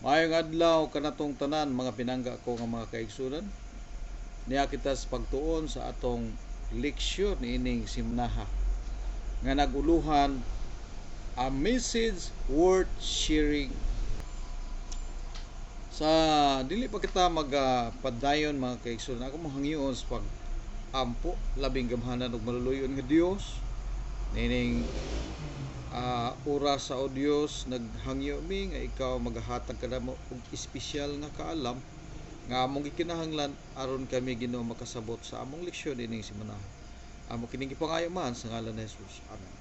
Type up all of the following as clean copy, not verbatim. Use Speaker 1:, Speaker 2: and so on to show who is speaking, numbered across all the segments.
Speaker 1: Maayong adlaw kanatong tanan mga pinangga ko nga mga kaigsunan. Niya kita sa pagtuon sa atong leksyon ining simnaha nga naguluhan a message worth sharing. Sa dili pa kita magpadayon mga kaigsunan, ako mohangyoon sa pag-ampo labing gamhanan ug maluluyon nga Dios nining oras sa o Dios naghangyo mi nga ikaw magahatag kada mo og espesyal nga kaalam nga among gikinahanglan aron kami Ginoo makasabot sa among leksyon ining simana. Amo kining gipangayo man sa ngalan ni Jesus. Amen.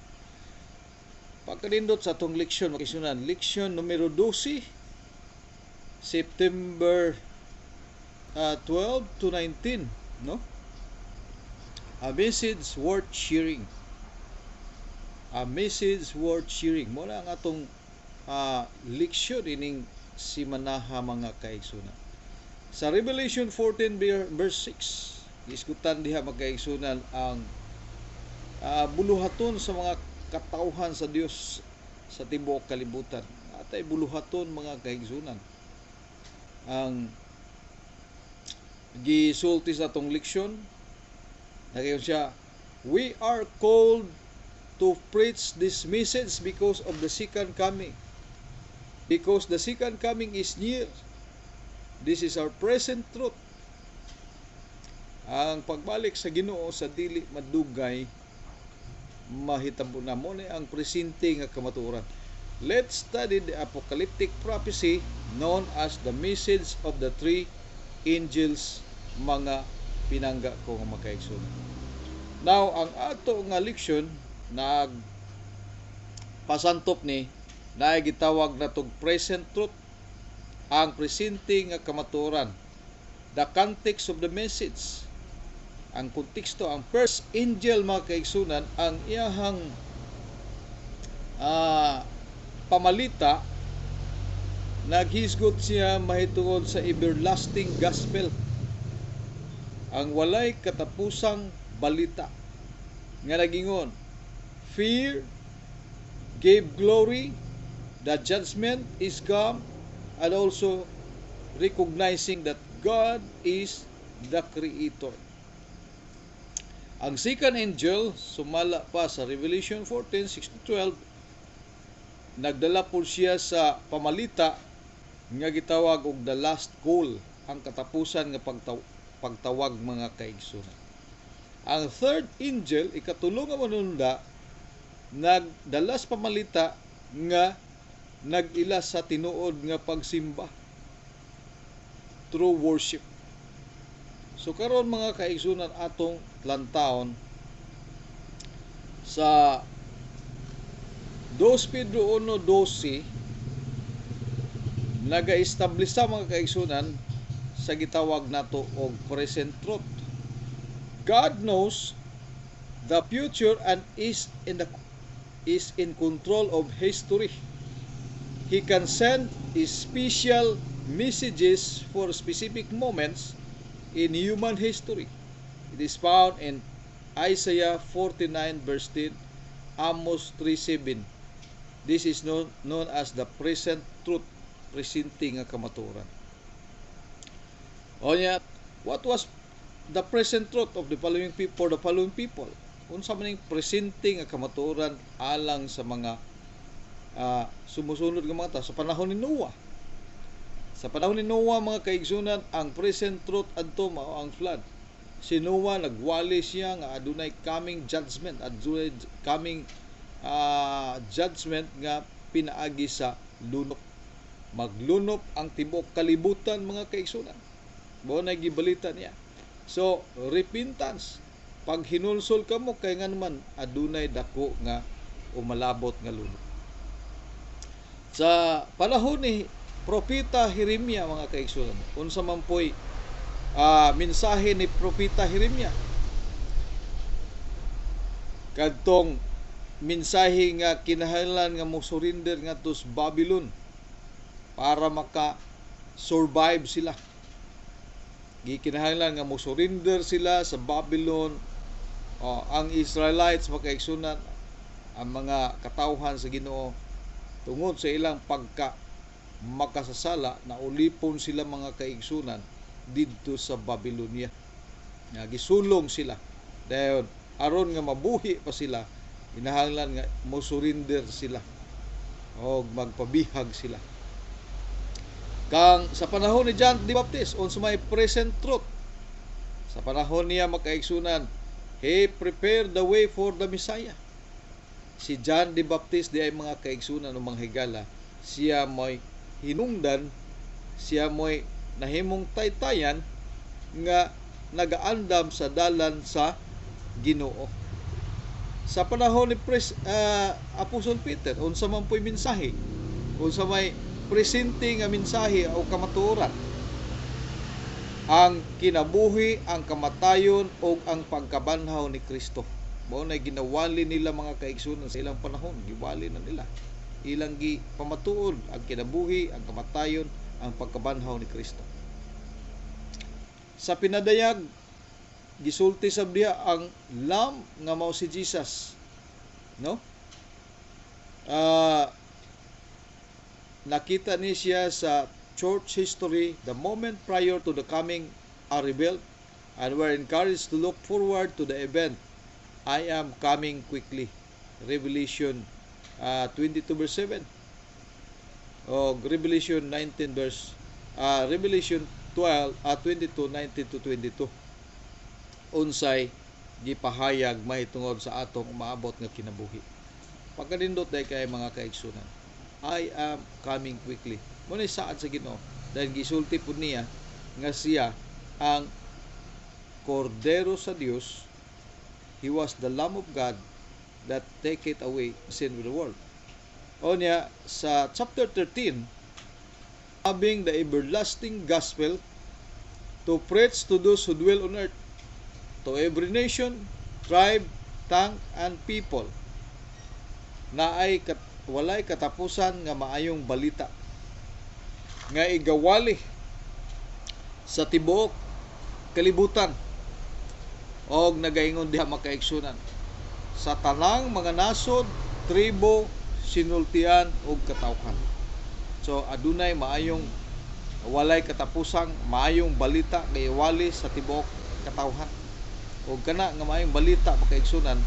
Speaker 1: Pagkanindot sa atong leksyon makisunan, leksyon numero 12, September 12 to 19, no? A message worth sharing. A message worth sharing. Muna ang atong leksyon ining simanaha mga kaigsunan. Sa Revelation 14 verse 6, isgutan diha mga kaigsunan ang buluhaton sa mga katauhan sa Dios sa tibuok kalibutan. Atay buluhaton mga kaigsunan. Ang gisulti sa atong leksyon, nagayon siya, we are called to preach this message because of the second coming. Because the second coming is near. This is our present truth. Ang pagbalik sa Ginoo sa dili madugay mahitabo na mo ni ang presente nga kamatuoran. Let's study the apocalyptic prophecy known as the message of the three angels, mga pinangga ko nga makaigsunan. Now, ang ato nga leksyon pasantop ni na gitawag na tog present truth, ang presente nga kamatuoran, the context of the message. Ang konteksto, ang first angel mga kaigsunan, ang iyahang pamalita, naghisgot siya mahitungod sa everlasting gospel, ang walay katapusang balita nga nagingon, fear gave glory, the judgment is come, and also recognizing that God is the Creator. Ang second angel, sumala pa sa Revelation 14, 6-12, nagdala po siya sa pamalita nga gitawag og the last call, ang katapusan nga pagtawag mga kaigsunan. Ang third angel, ikatulo nga manunda, nagdala sa pamalita nga nag-ila sa tinuod nga pagsimba, true worship. So karon mga kaigsunan atong lantawon sa 2 Pedro 1:12, naga-establish sa mga kaigsunan sa gitawag nato og present truth. God knows the future and is in control of history. He can send special messages for specific moments in human history. It is found in Isaiah 49 verse 10, Amos 3:7. This is known as the present truth, presente nga kamatuoran. Onya, what was the present truth of the following people for the following people? Unsa man ning presente nga kamatuoran alang sa mga sumusunod nga mga tao sa panahon ni Noah. Sa panahon ni Noah mga kaigsunan, ang present truth adto mao ang flood. Si Noah nagwali siya nga adunay coming judgment, adunay coming judgment nga pinaagi sa lunop. Maglunop ang tibuok kalibutan mga kaigsunan. Mao na gibalita niya. So, repentance. Pag hinulsol ka mo, kay nga naman adunay dako nga umalabot nga lunop. Sa panahon ni Propeta Jeremia mga kaigsunan, unsa man po'y mensahe ni Propeta Jeremia, kadtong mensahe nga kinahanglan nga mo surrender nga tos Babylon para maka-survive sila. Gikinahanglan nga mo surrender sila sa Babylon. Ang Israelites mga kaigsunan, ang mga katawhan sa Ginoo, tungod sa ilang makasasala na ulipon sila mga kaigsunan didto sa Babylonia. Nga gisulong sila. Dayon aron nga mabuhi pa sila, inahanglan nga mo surrender sila o magpabihag sila. Kang sa panahon ni John the Baptist, unsa may present truth. Sa panahon niya makaigsunan, he prepared the way for the Messiah. Si John the Baptist di ay mga kaigsunan o mga higala, siya mo'y hinungdan, siya mo'y nahimong taytayan nga nagaandam sa dalan sa Ginoo. Sa panahon ni Apostol Peter, unsa man po'y mensahe, unsa may presente nga mensahe o kamatuoran, ang kinabuhi, ang kamatayon o ang pagkabanhaw ni Kristo. Mao na ginawali nila mga kaigsunan sa ilang panahon, giwali na nila. Ilang gi pamatuod ang kinabuhi, ang kamatayon, ang pagkabanhaw ni Kristo. Sa pinadayag gisulti sab diha ang Lamb nga mao si Jesus, no? Nakita ni siya sa church history the moment prior to the coming are revealed, and were encouraged to look forward to the event. I am coming quickly. Revelation 22 verse 7. O Revelation 19 verse Revelation 12 22 19 to 22. Unsay gipahayag mahitungod sa atong maabot nga kinabuhi. Pagkanindot day kay mga kaigsunan, I am coming quickly. Muna saad sa Ginoo dahil gisulti po niya nga siya ang kordero sa Dios. He was the Lamb of God that taketh away sin of the world. O niya sa chapter 13, having the everlasting gospel to preach to those who dwell on earth, to every nation, tribe, tongue, and people, na ay walay katapusan nga maayong balita nga igawali sa tibuok kalibutan og nagaingon diha makaigsunan sa tanang mga nasod, tribo, sinultian ug katawhan. So adunay maayong walay katapusang maayong balita nga iwali sa tibuok katawhan. Og kana nga maayong balita makaigsunan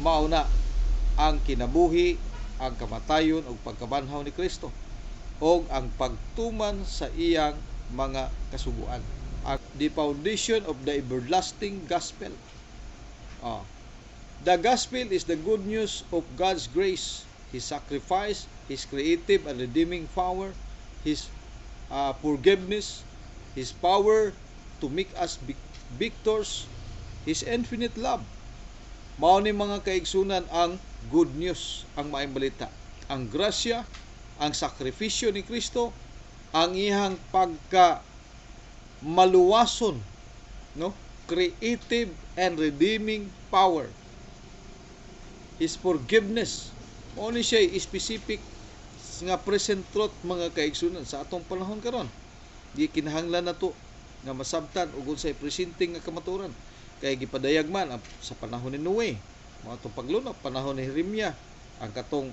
Speaker 1: mao na ang kinabuhi, ang kamatayon ug pagkabanhaw ni Kristo og ang pagtuman sa iyang mga kasuguan. The foundation of the everlasting gospel. The gospel is the good news of God's grace, His sacrifice, His creative and redeeming power, His forgiveness, His power to make us victors, His infinite love. Mao ni mga kaigsunan ang good news, ang maayong balita. Ang grasya, ang sakripisyo ni Kristo, ang iyang pagka maluwason, no? Creative and redeeming power. His forgiveness. Mao ni siya specific nga present truth mga kaigsunan sa atong panahon karon. Di kinahanglan nato nga masabtan ug unsay presenting nga kamatuoran. Kay gipadayag man sa panahon ni Noe, mao atong paglunok, panahon ni Jeremia, ang katong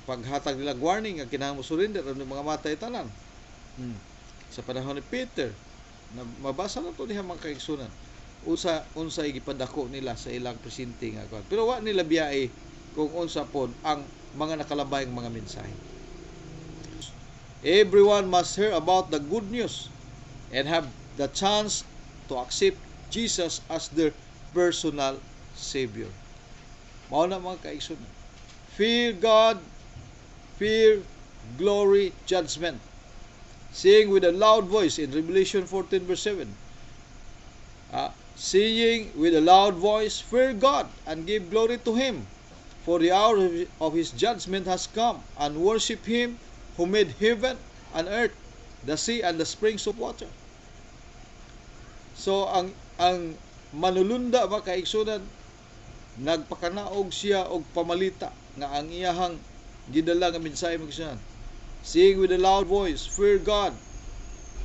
Speaker 1: paghatag nila warning nga kinahanglan mo surrender ang mga matay tanan. Sa panahon ni Peter, na mabasa na to diha mga kaigsunan, unsay gipadako nila sa ilang presenting nga. Pero wa nila biyae kung unsa pod ang mga nakalabayng mga mensahe. Everyone must hear about the good news and have the chance to accept Jesus as their personal Savior. Mao na mga kaigsunan. Fear God, fear, glory, judgment. Saying with a loud voice in Revelation 14 verse 7. Saying with a loud voice, fear God and give glory to Him, for the hour of His judgment has come, and worship Him who made heaven and earth, the sea and the springs of water. So ang manulunda ba kaigsunan, nagpakanaog siya og pamalita nga ang iyahang gidala nga mensahe magsunan. Saying with a loud voice, fear God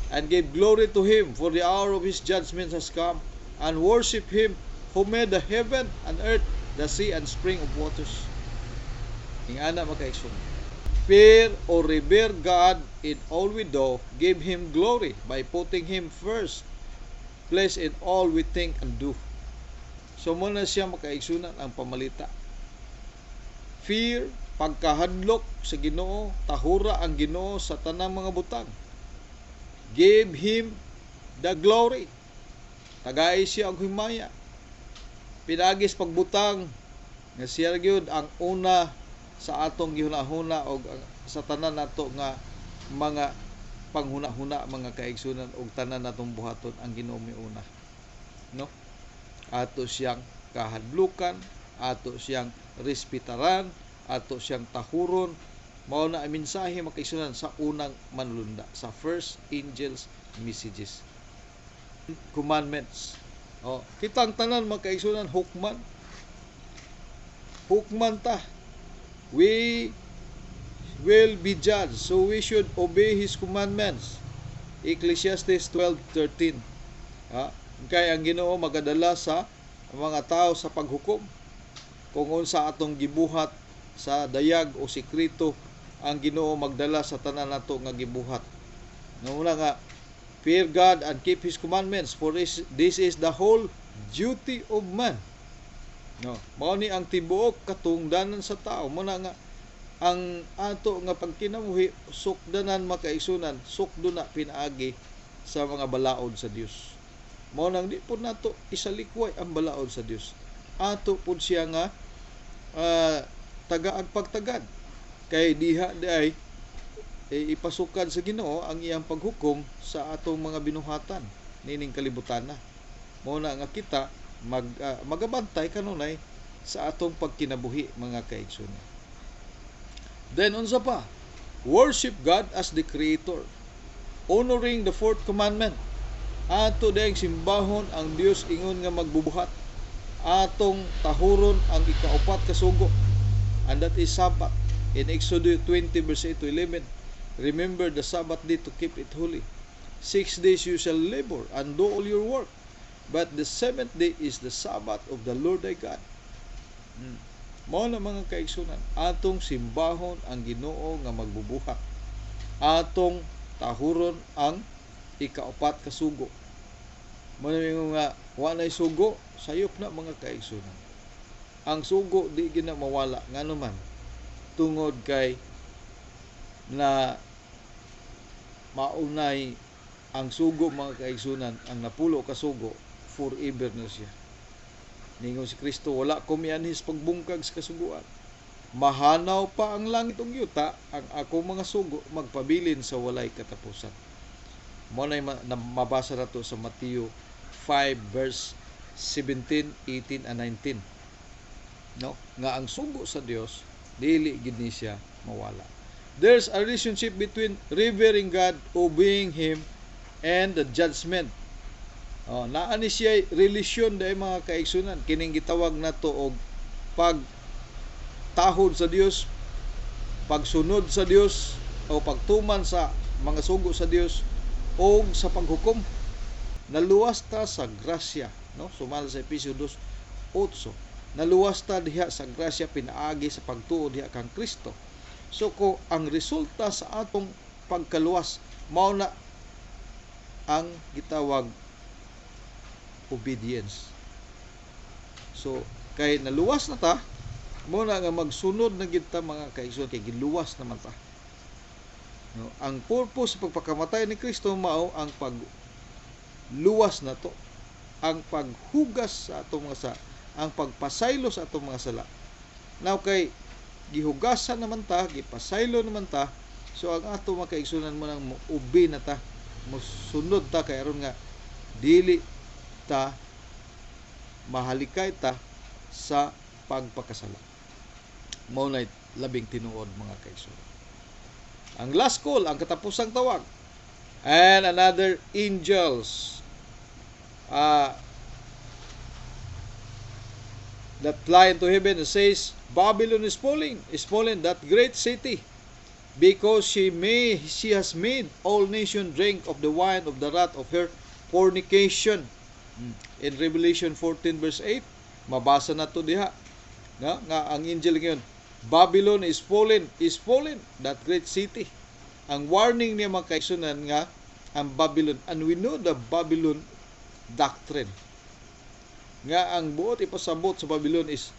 Speaker 1: and give glory to Him, for the hour of His judgment has come, and worship Him who made the heaven and earth, the sea and spring of waters. Ingana makaigsunan. fear or revere God in all we do, give Him glory by putting Him first place in all we think and do. So muna siya makaigsunan ang pamalita. Fear, pagkahadlok sa Ginoo, tahura ang Ginoo sa tanang mga butang. Give Him the glory. Tagay siya ang himaya. Pinagis pagbutang nga siya gyud ang una sa atong gihunahuna og sa tanan nato nga mga panghuna-huna, mga kaigsunan og tanan natong buhaton ang Ginoo miuna. No? Ato siyang kahadlukan, ato siyang respetaran, ato siyang tahuron. Mao na ang mensahe makaigsunan sa unang manlunda, sa first angels messages. Commandments. Kitang tanan makaigsunan hukman. Hukman ta. We will be judged, so we should obey His commandments. Ecclesiastes 12:13. Kaya ang Ginoo magadala sa mga tao sa paghukom. Kung unsa atong gibuhat sa dayag o sikreto, ang Ginoo magdala sa tanan nato nga gibuhat. Una nga, fear God and keep His commandments, for this is the whole duty of man. Mao ni ang tibuok katungdanan sa tao. Muna nga ang ato nga pagkinabuhi sukdanan makaigsunan, sukdo na pinaagi sa mga balaod sa Dios. Mao nang di pud nato isalikway ang balaod sa Dios. Ato pud siya nga tagaag pagtagad. Kay diha day ipasukan sa Ginoo ang iyang paghukom sa atong mga binuhatan nining kalibutan na. Mao na nga kita magabantay kanunay sa atong pagkinabuhi, mga kaigsunan. Then unsa pa? Worship God as the Creator, honoring the fourth commandment. Ato dayang simbahon ang Dios ingon nga magbubuhat. Atong tahuron ang ikaupat ka sugo, and that is Sabbath. In Exodus 20 verse 8 to 11, remember the Sabbath day to keep it holy. 6 days you shall labor and do all your work, but the seventh day is the Sabbath of the Lord thy God. Mao na mga kaigsunan, atong simbahon ang Ginoo nga magbubuhat. Atong tahuron ang ikaupat ka sugo. Mao na nga wa nay sugo, sayop na mga kaigsunan. Ang sugo di gina mawala ngano man tungod kay na maunay ang sugo, mga kaigsunan, ang napulo ka sugo forever na siya. Ningon si Kristo, wala ko mianhis pagbungkag sa kasuguan. Mahanaw pa ang langit ug yuta, ang akong mga sugo magpabilin sa walay katapusan. Mo na mabasa nato sa Mateo 5 verse 17, 18 and 19. No? Nga ang sugo sa Dios dili gid ni siya mawala. There's a relationship between revering God, obeying Him, and the judgment. Naa ni siya relasyon dai mga kaigsunan, kining gitawag nato og pagtahod sa Dios, pagsunod sa Dios o pagtuman sa mga sugo sa Dios o sa paghukom. Naluwas ta sa grasya, no? Sumala sa Efesios 2:8. Naluwas ta diha sa grasya pinaagi sa pagtuo diha kang Kristo. So ko ang resulta sa atong pagkaluwas mao na ang gitawag obedience. So kay naluwas na ta, mo na nga magsunod na gid ta, mga kaigsoon, kay giluwas naman ta. No, ang purpose sa pagpakamatay ni Kristo mao ang pagluwas na to, ang paghugas sa atong mga ang pagpasaylo sa atong mga sala. Now kay gihugasan naman ta, gipasaylo naman ta, so ang ato mga kaigsunan mo nang ubi na ta, mosunod ta, kay aron nga dili ta mahalikay ta sa pagpakasala. Mao na labing tinuod, mga kaigsunan. Ang last call, ang katapusang tawag, and another angels that fly into heaven and says, Babylon is fallen, that great city, because she has made all nations drink of the wine of the wrath of her fornication. In Revelation 14 verse 8, mabasa na to diha, nga ang angel ngayon, Babylon is fallen, that great city. Ang warning niya mga kaigsunan nga ang Babylon, and we know the Babylon doctrine. Nga ang buot ipasabot sa Babylon is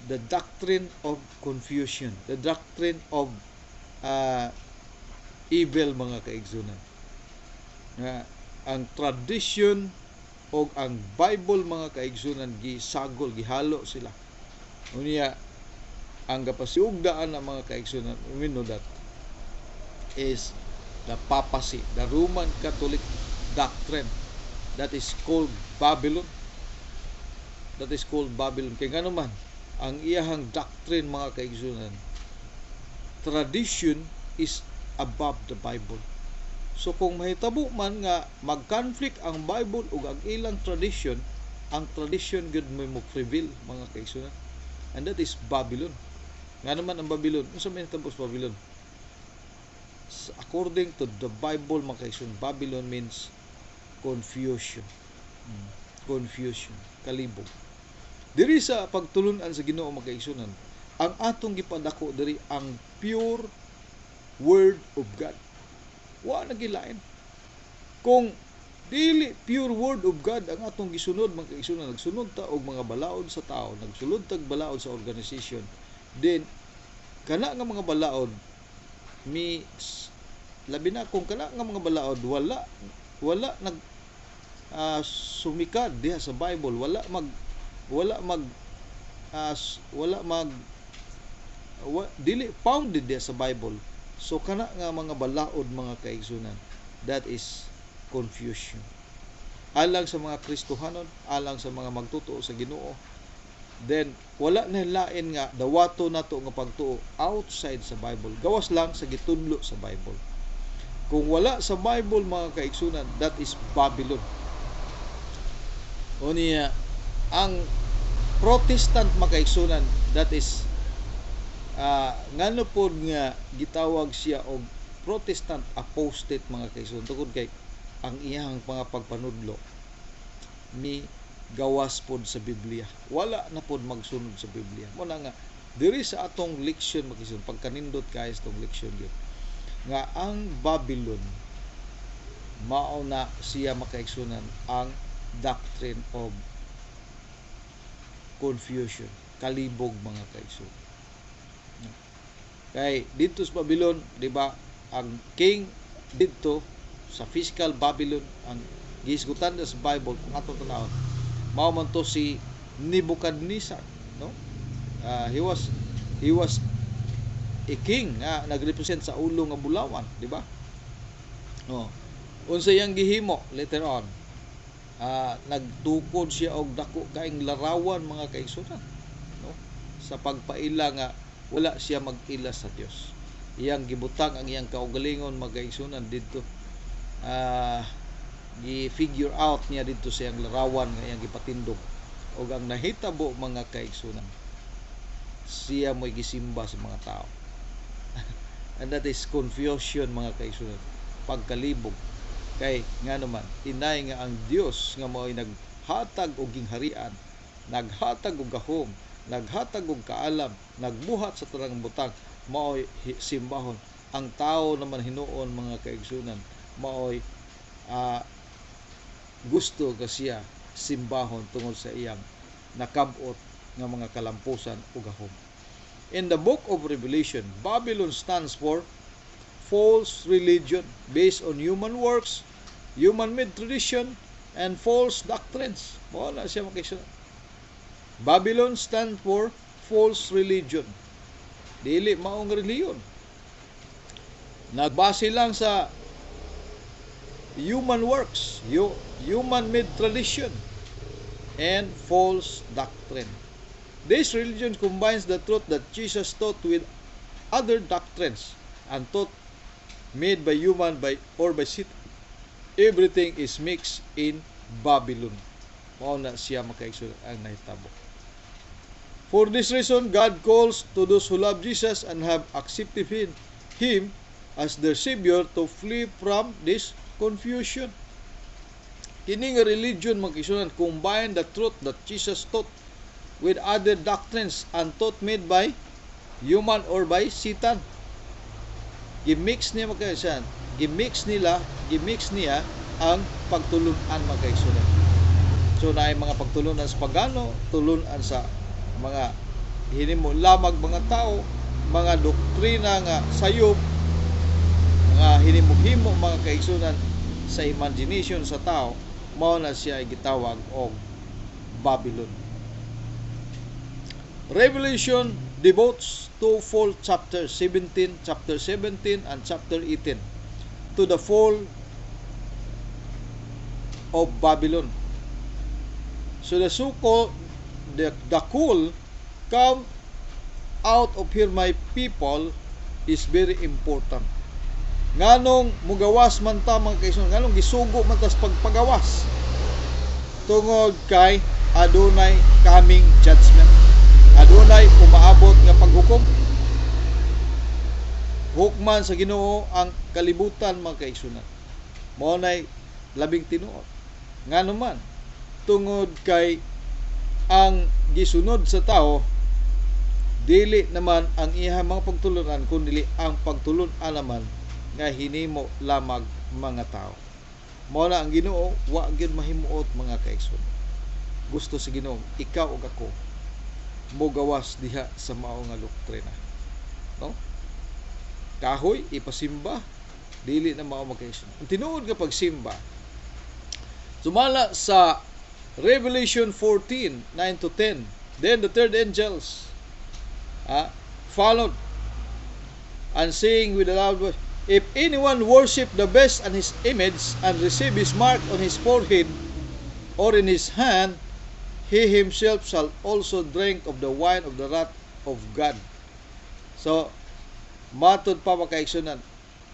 Speaker 1: the doctrine of confusion, the doctrine of evil mga kaigsunan. Nga ang tradition o ang Bible mga kaigsunan gisagol, gihalo sila. Unya ang kapasiugdaan ng mga kaigsunan, we know that is the papacy, the Roman Catholic doctrine, that is called Babylon. That is called Babylon. Kaya nga naman, ang iyahang doctrine mga kaigsunan, tradition is above the Bible. So kung mahitabo man nga mag-conflict ang Bible ug ang ilang tradition, ang tradition gud mo prevail mga kaigsunan. And that is Babylon. Nga naman ang Babylon, unsa may natapos Babylon? According to the Bible mga kaigsunan, Babylon means confusion. Confusion, kalibog. Diri sa pagtulunan sa Ginoo mga kaigsunan, ang atong gipadako diri ang pure word of God. Wa nagilain. Kung dili pure word of God ang atong gisunod mga kaigsunan, nagsunod ta og mga balaod sa tao, nagsulod tag balaod sa organization, then kana nga mga balaod labi na kung kana nga mga balaod wala nag sumikad diha sa Bible, dili founded diha sa Bible. So kana nga mga balaod mga kaigsunan, that is confusion. Alang sa mga Kristohanon, alang sa mga magtutuo sa Ginoo, then wala na lain nga dawato nato nga pagtuo outside sa Bible. Gawas lang sa gitudlo sa Bible. Kung wala sa Bible mga kaigsunan, that is Babylon. Unya ang Protestant mga kaigsunan, that is ngano pod nga gitawag siya og Protestant apostate mga kaigsunan, tungod kay ang iyang mga pagpanudlo ni gawas pod sa Biblia. Wala na pod magsunod sa Biblia. Muna nga diri sa atong leksyon mga kaigsunan, pagkanindot kay sa atong leksyon gyud nga ang Babylon mao na siya mga kaigsunan ang doctrine of confusion, kalibog mga kaigsunan. Kay dito sa Babylon, di ba, ang king dito sa physical Babylon, ang giisgutan sa Bible kung atong tanawon, mao man to si Nebuchadnezzar, no? He was a king nga nagrepresent sa ulo nga bulawan, di ba? Unsa yang gihimo later on, nagtukod siya og dako kaayong larawan mga kaigsunan, no? Sa pagpaila nga wala siya mag-ila sa Dios. Iyang gibutang ang iyang kaugalingon mga kaigsunan didto. Gi-figure out niya didto sa iyang larawan nga iyang gipatindog. Og ang nahitabo mga kaigsunan, siya mo'y gisimba sa mga tao. And that is confusion mga kaigsunan, pagkalibog. Kay nga naman inay nga ang Dios nga mao'y naghatag og gingharian, naghatag og gahom, naghatag og kaalam, nagbuhat sa tanang butang, mao'y simbahon. Ang tao naman hinuon mga kaigsunan, mao'y gusto ka siya simbahon tungod sa iyang nakabot nga mga kalampusan ug gahom. In the book of Revelation, Babylon stands for false religion based on human works, human-made tradition, and false doctrines. Wala siya makikita. Babylon stands for false religion. Dili maong reliyon. Nagbase lang sa human works, human-made tradition, and false doctrine. This religion combines the truth that Jesus taught with other doctrines and taught made by human or by Satan. Everything is mixed in Babylon. Mao na siya makaigsunan ang nahitabo. For this reason, God calls to those who love Jesus and have accepted Him as their Savior to flee from this confusion. Kini nga religion magkisunan combine the truth that Jesus taught with other doctrines and taught made by human or by Satan. Gimix niya magkaisan. Gimix niya ang pagtulunan magkaisan. So naay mga pagtulunan sa pagano, tulunan sa mga hinimo lamag mga tao, mga doktrina nga sayop, mga hinimo-himo mga kaigsunan sa imagination sa tao, mao na siya ay gitawag og Babylon. Revelation devotes two full chapter 17 and chapter 18 to the fall of Babylon. So the so-called the call come out of here my people is very important. Nganong mugawas man ta mga kaigsunan, nganong gisugo man tas pagpagawas tungod kay adunay coming judgment, adunay umaabot nga paghukom. Hukman sa Ginoo ang kalibutan mga kaigsunan, mao nay labing tinuod. Ngano man tungod kay ang gisunod sa tao dili naman ang iyang mga pagtulunan kundi ang pagtulunan naman nga hinimo lamag mga tao. Mao na ang Ginoo wa gyud mahimuot mga kaigsunan. Gusto sa Ginoo ikaw ug ako mogawas diha sa mao nga doktrina, no? Kahoy ipasimba dili na mao magkaigsunan. Ang tinuod nga pagsimba sumala sa Revelation 14:9 to 10. Then the third angels followed and saying with a loud voice, if anyone worship the beast and his image and receive his mark on his forehead or in his hand, he himself shall also drink of the wine of the wrath of God. So matod pa makaigsunan,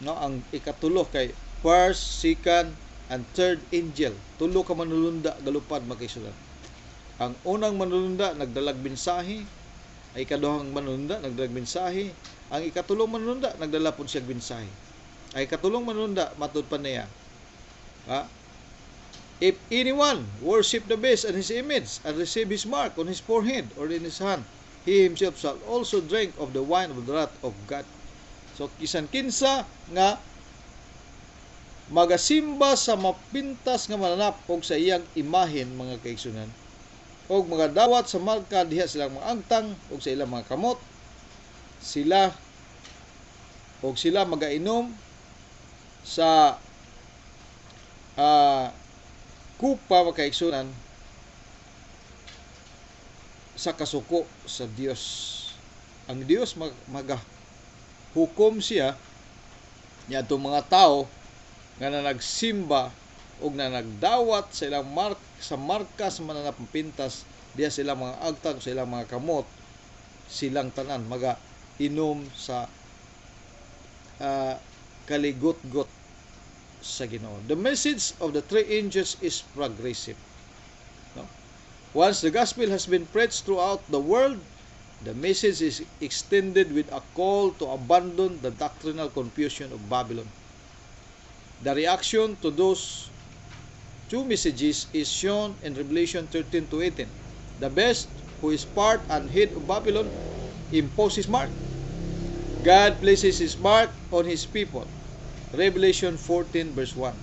Speaker 1: no, ang ikatulo kay first, second, and third angel. Tulo ka manulunda galupad makaigsunan. Ang unang manulunda nagdalag mensahe, ang ikaduhang manulunda nagdalag mensahe, ang ikatulong manulunda nagdala pud siya mensahe. Ang ikatulong manulunda matud pa niya, if anyone worship the beast and his image and receive his mark on his forehead or in his hand, he himself shall also drink of the wine of the wrath of God. So kisan kinsa nga magasimba sa mapintas nga mananap og sa iyang imahen mga kaigsunan, og mga dawat sa marka diha silang mga angtang og sa ilang mga kamot, sila magainom sa kupa mga kaigsunan sa kasuko sa Dios. Ang Dios magahukom siya niya itong mga tao nga na nagsimba o na nagdawat sa ilang marka sa mananap pintas diya sa ilang mga agtang, sa ilang mga kamot, silang tanan inom sa kaligot-got sa Ginoo. The message of the three angels is progressive, no? Once the gospel has been preached throughout the world, the message is extended with a call to abandon the doctrinal confusion of Babylon. The reaction to those two messages is shown in Revelation 13 to 18. The beast, who is part and head of Babylon, imposes mark. God places his mark on his people. Revelation 14 verse 1.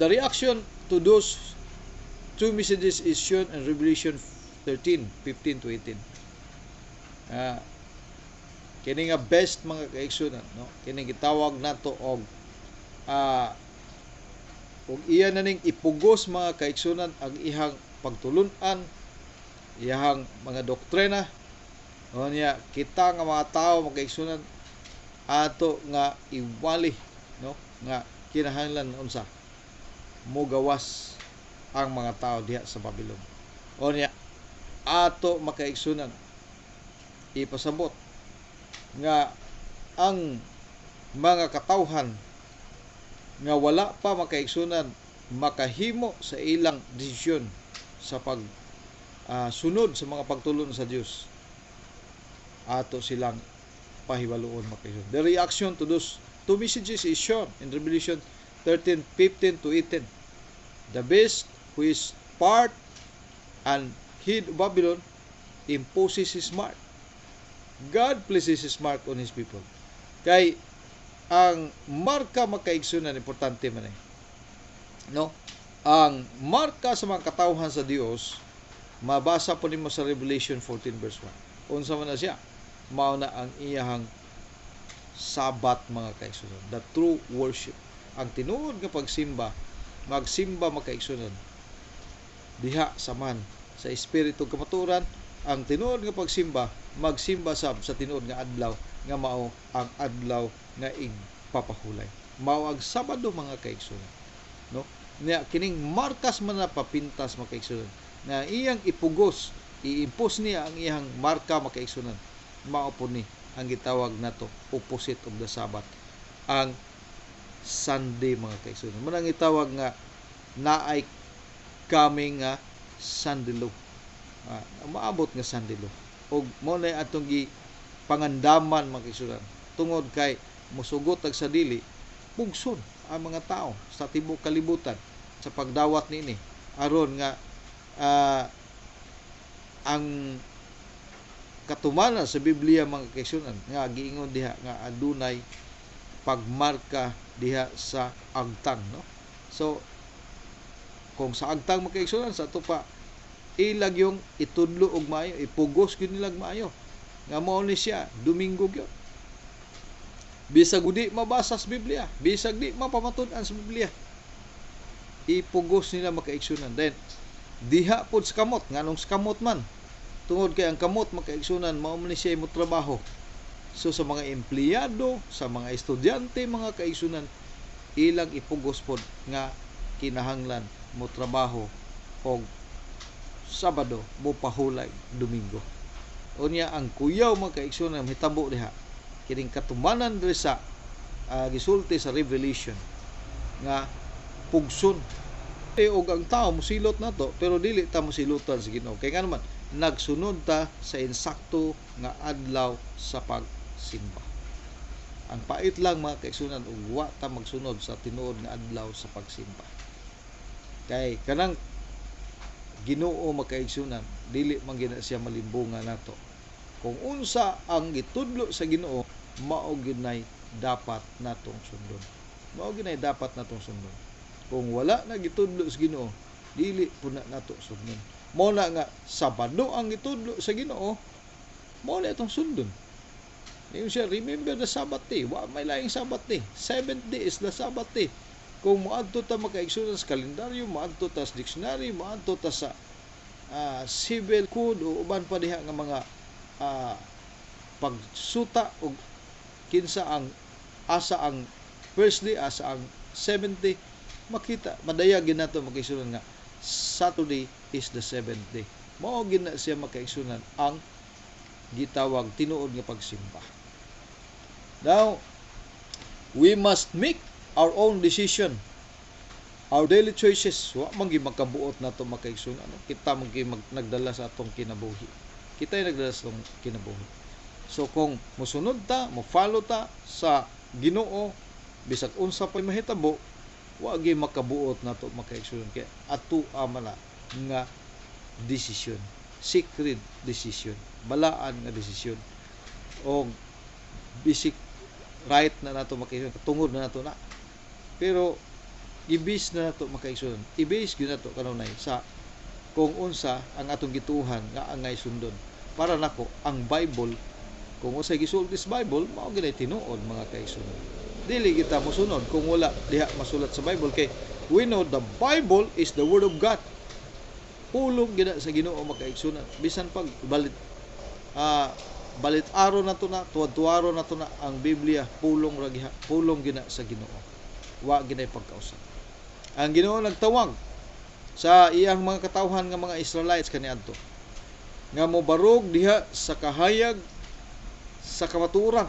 Speaker 1: The reaction to those two messages is shown in Revelation 13, 15 to 18. Kini nga best mga kaigsunan, no? Kini gitawag nato og iya na ning ipugos mga kaigsunan ang ihang pagtulunan, ihang mga doktrina. O niya kita nga mga tao mga kaigsunan ato nga iwali, no, nga kinahanglan unsa mogawas ang mga tao diha sa Babylon. O niya ato makaigsunan ipasabot nga ang mga katawhan nga wala pa makaigsunan makahimo sa ilang desisyon sa pag sunod sa mga pagtulon sa Dios, ato silang pahiwaluon makaigsunan. The reaction to those two messages is shown in Revelation 13, 15 to 18. The beast, who is part and head of Babylon, imposes his mark. God places His mark on His people. Kay ang marka makaigsunan importante man eh. No? Ang marka sa mga katawhan sa Dios mabasa po nimo sa Revelation 14 verse 1. Unsa man na siya? Mao na ang iyahang sabat mga kaigsunan. The true worship. Ang tinuod nga pagsimba, magsimba makaigsunan. Diha saman sa espiritu kamaturan, ang tinuod nga pagsimba, magsimba sa tinuod nga adlaw nga mao ang adlaw nga igpapahulay. Mao ang Sabado mga kaigsunan. No? Nya kining markas man na papintas mga kaigsunan. Na iyang ipugos, iimpos niya ang iyang marka mga kaigsunan. Mao po ni ang gitawag nato opposite of the Sabbath, ang Sunday mga kaigsunan. Manang gitawag nga naay coming nga Sandilo. Maabot nga Sandilo. Og mo na atong gi pangandaman mga kaigsunan. Tungod kay musugot ag sa dili, pugson ang mga tao sa tibuok kalibutan sa pagdawat niini aron nga ang katumanan sa Biblia mga kaigsunan nga giingon diha nga adunay pagmarka diha sa agtang, no? So kung sa agtang mga kaigsunan sa ato pa ilag yung itudlo og maayo, ipugos gyud nilag maayo nga mao ni siya Domingo gyud. Bisag di mabasa sa Biblia, bisag di mapamatud-an sa Biblia, ipugos nila makaigsunan. Then diha pod sa kamot, nganong sa kamot man, tungod kay ang kamot makaigsunan mao man ni siya mo trabaho. So sa mga empleyado, sa mga estudyante mga kaigsunan, ilang ipugos pod nga kinahanglan mo trabaho og Sabado mo pahulay Domingo. Unya ang kuyaw mga kaigsunan hitabo diha kining katumanan diri sa gisulti sa Revelation nga pugson og ang tao mosilot nato pero dili ta mosilutan sa Ginoo kay nga naman nagsunod ta sa insakto nga adlaw sa pagsimba. Ang pait lang mga kaigsunan ug wa ta magsunod sa tinuod nga adlaw sa pagsimba. Kay kanang Ginoo makaigsunan dili man gina siya malimbungan nato. Kung unsa ang gitudlo sa Ginoo, mao ginay dapat natong sundon. Mao ginay dapat natong sundon. Kung wala na gitudlo sa Ginoo, dili pud na nato sundon. Mao na nga Sabado ang gitudlo sa Ginoo, mao na itong sundon. Ngayon siya, remember the Sabbath day. Wa may laing Sabbath day. 7th day is the Sabbath day. Kung moadto ta makaigsunan sa kalendaryo, moadto ta sa dictionary, moadto ta sa civil code o uban pa diha nga mga pagsuta og kinsa ang asa ang first day, asa ang 7th day, makita madayag ginato makaigsunan nga Saturday is the 7th day. Mao gina siya makaigsunan ang gitawag tinuod nga pagsimba. Now we must make our own decision, our daily choices. Wa man gi makabuot nato makaigsunan. Kita man gi nagdala sa atong kinabuhi. Kita ay nagdala sa atong kinabuhi. So kung mosunod ta, mo-follow ta sa Ginoo, bisag unsa pa mahitabo, wa gi makabuot nato makaigsunan kay ato amala nga decision, secret decision, balaan nga decision. O basic right na nato makaigsunan, tungod na nato na. Pero i-base na nato makaigsunan. I-base gyud nato kanunay sa kung unsa ang atong gituhan nga angay sundon. Para nako ang Bible, kung unsay gisulti sa Bible, mao gyud tinuod mga kaigsunan. Dili kita mosunod kung wala diha masulat sa Bible kay we know the Bible is the word of God. Pulong gina sa Ginoo makaigsunan. Bisan pag balit araw na to na, tuwad-tuwaro na to na ang Biblia, pulong gina sa Ginoo. Wa ginay pagkausap. Ang Ginoo nagtawag sa iyang mga katawhan nga mga Israelites kaniadto nga mobarog diha sa kahayag sa kamatuoran.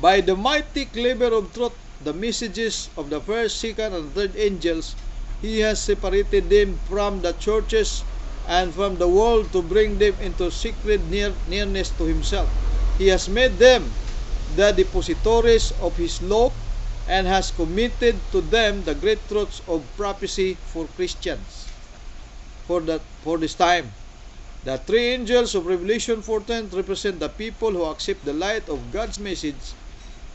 Speaker 1: By the mighty cleaver of truth, the messages of the first, second, and third angels, He has separated them from the churches and from the world to bring them into secret nearness to Himself. He has made them the depositories of His law and has committed to them the great truths of prophecy for Christians for this time. The three angels of Revelation 4:10 represent the people who accept the light of God's message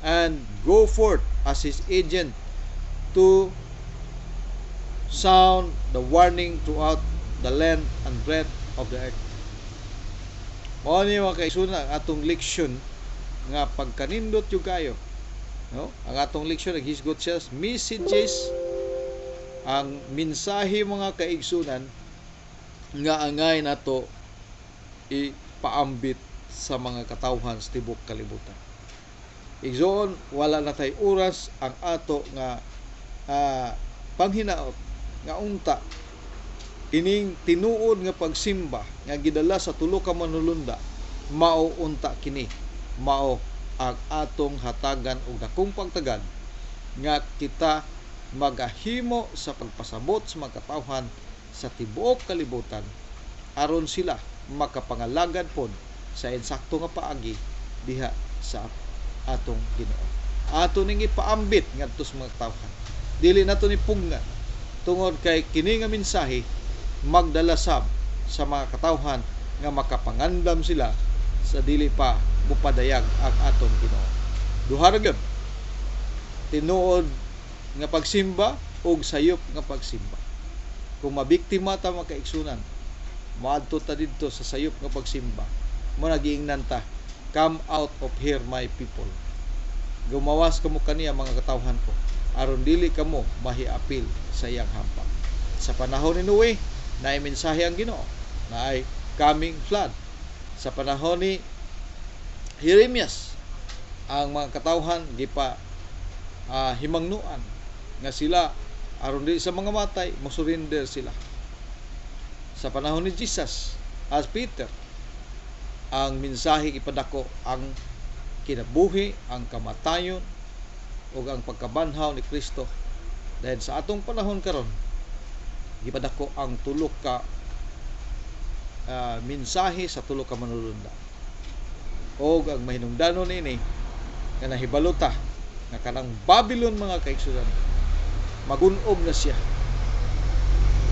Speaker 1: and go forth as His agent to sound the warning throughout the length and breadth of the earth. Mao ni mga kaigsoon ang atong leksyon nga pagkanindot yung kayo. No? Ang atong leksyon naghisgot siya messages, ang mensahe mga kaigsunan nga angay nato ipaambit sa mga katawhan sa tibok kalibutan. Igsoon, wala na tay oras ang ato nga panghinaot nga unta ining tinuod nga pagsimba nga gidala sa tulo ka manulunda, mao unta kini, mao ang atong hatagan og dakong pagtagad nga kita magahimo sa pagpasabot sa mga katawhan sa tibuok kalibutan aron sila makapangalagad pod sa insakto nga paagi diha sa atong Ginoo. Ato ning ipaambit ngadto sa mga katawhan. Dili nato ni punggan tungod kay kini nga mensahe magdala sab sa mga katawhan nga makapangandam sila sa dili pa mupadayag ang atong Ginoo. Duha ra gyud tinuod nga pagsimba ug sayop nga pagsimba. Kung mabiktima ta mga kaigsunan, maadto ta didto sa sayop nga pagsimba, mo nagiingnan ta, come out of here my people. Gumawas kamo kaniya mga katawhan ko, aron dili kamo mahiapil sa iyang hampa. Sa panahon ni Noe, naay mensahe ang Ginoo, naay coming flood. Sa panahon ni Jeremias, ang mga katawhan gipa himangnuan nga sila aron di sa mga matay mo-surrender sila. Sa panahon ni Jesus as Peter, ang mensahe ipadako ang kinabuhi, ang kamatayon ug ang pagkabanhaw ni Kristo. Dahil sa atong panahon karon gipadako ang tulo ka mensahe sa tulo ka manulunda. Og ang mahinungdanon ini nga nahibalo ta nga kanang Babylon mga kaigsunan magun-ob na siya.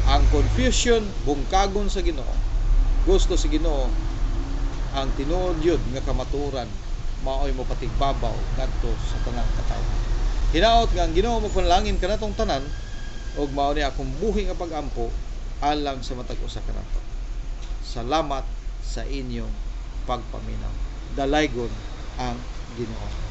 Speaker 1: Ang confusion bungkagon sa Ginoo. Gusto si Ginoo ang tinuod yun nga kamaturan maoy mo patigbabaw ngadto sa tanang katawhan. Hinaot nga ang Ginoo magpanalangin kanatong tanan ug mao ni akong buhi nga pag-ampo alang sa matag usa kanato. Salamat sa inyong pagpaminaw. Dalaygon ang Ginoo.